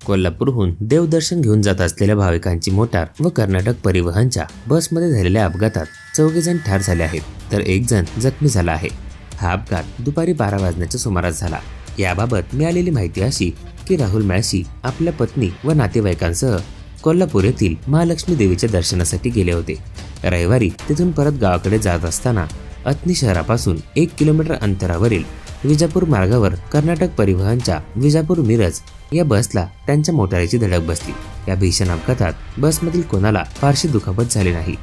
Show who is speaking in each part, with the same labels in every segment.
Speaker 1: कोल्हापूरहून देवदर्शन घेऊन जात असलेल्या भाविकांची मोटार व कर्नाटक परिवहनच्या बसमध्ये झालेल्या अपघातात 4 जण ठार झाले आहेत, तर 1 जण जखमी झाला आहे। हा अपघात दुपारी 12 वाजण्याच्या सुमारास झाला। याबाबत मिळालेली माहिती अशी की राहुल म्याळशी आपल्या पत्नी व नातेवाईकांसह कोल्हापूर येथील महालक्ष्मी देवीच्या दर्शनासाठी गेले होते। रविवारी तिथून परत गावाकडे जात असताना अथणी शहरापासून 1 किलोमीटर अंतरावरील विजापूर मार्गावर कर्नाटक परिवहनच्या विजापूर मिरज या बसला त्यांच्या मोटारीची धडक बसली। या भीषण अपघातात बसमधील कोणाला फारशी दुखापत झाली नाही,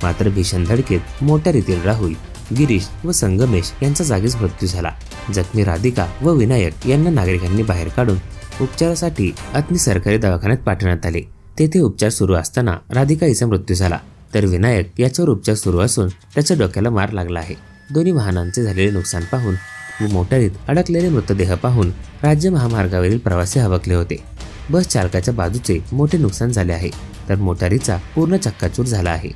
Speaker 1: मात्र भीषण धडकेत मोटारीतील राहुल, गिरीश व संगमेश यांचा जागीच मृत्यू झाला। जखमी राधिका व विनायक यांना नागरिकांनी बाहेर काढून उपचारासाठी अथणी सरकारी दवाखान्यात पाठवण्यात आले। तेथे उपचार सुरू असताना राधिका हिचा मृत्यू झाला, तर विनायक याच्यावर उपचार सुरू असून त्याच्या डोक्याला मार लागला आहे। दोन्ही वाहनांचे झालेले नुकसान पाहून व मोटारीत अडकलेले मृतदेह पाहून राज्य महामार्गावरील प्रवासी हबकले होते। बस चालकाच्या बाजूचे मोठे नुकसान झाले आहे, तर मोटारीचा पूर्ण चक्काचूर झाला आहे।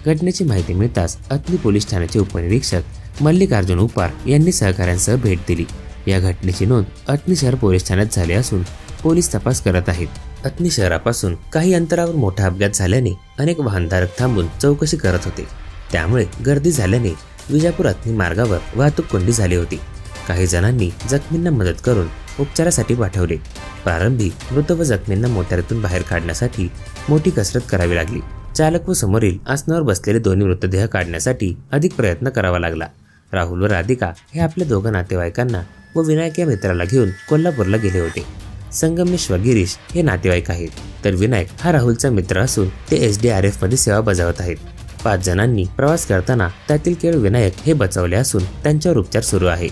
Speaker 1: घटनेची माहिती मिळताच अथणी पोलीस ठाण्याचे उपनिरीक्षक मल्लिकार्जुन उपार यांनी सहकाऱ्यांसह भेट दिली। या घटनेची नोंद अथणी शहर पोलीस ठाण्यात झाली असून पोलीस तपास करत आहेत। अथणी शहरापासून काही अंतरावर मोठा अपघात झाल्याने अनेक वाहनधारक थांबून चौकशी करत होते, त्यामुळे गर्दी झाल्याने विजापूर अथणी मार्गावर वाहतूक कोंडी झाली होती। काही जणांनी जखमींना मदत करून उपचारासाठी पाठवले। प्रारंभी मृत व जखमींना मोटारीतून बाहेर काढण्यासाठी मोठी कसरत करावी लागली। चालक व समोरील आसनावर बसलेले दोन्ही मृतदेह काढण्यासाठी अधिक प्रयत्न करावा लागला। राहुल व राधिका हे आपल्या दोघा नातेवाईकांना व विनायक या मित्राला घेऊन कोल्हापूरला गेले होते। संगमेश व गिरीश हे नातेवाईक आहेत, तर विनायक हा राहुलचा मित्र असून ते SDRF मध्ये सेवा बजावत आहेत। 5 जणांनी प्रवास करताना त्यातील केवळ विनायक हे बचावले असून त्यांच्यावर उपचार सुरू आहे।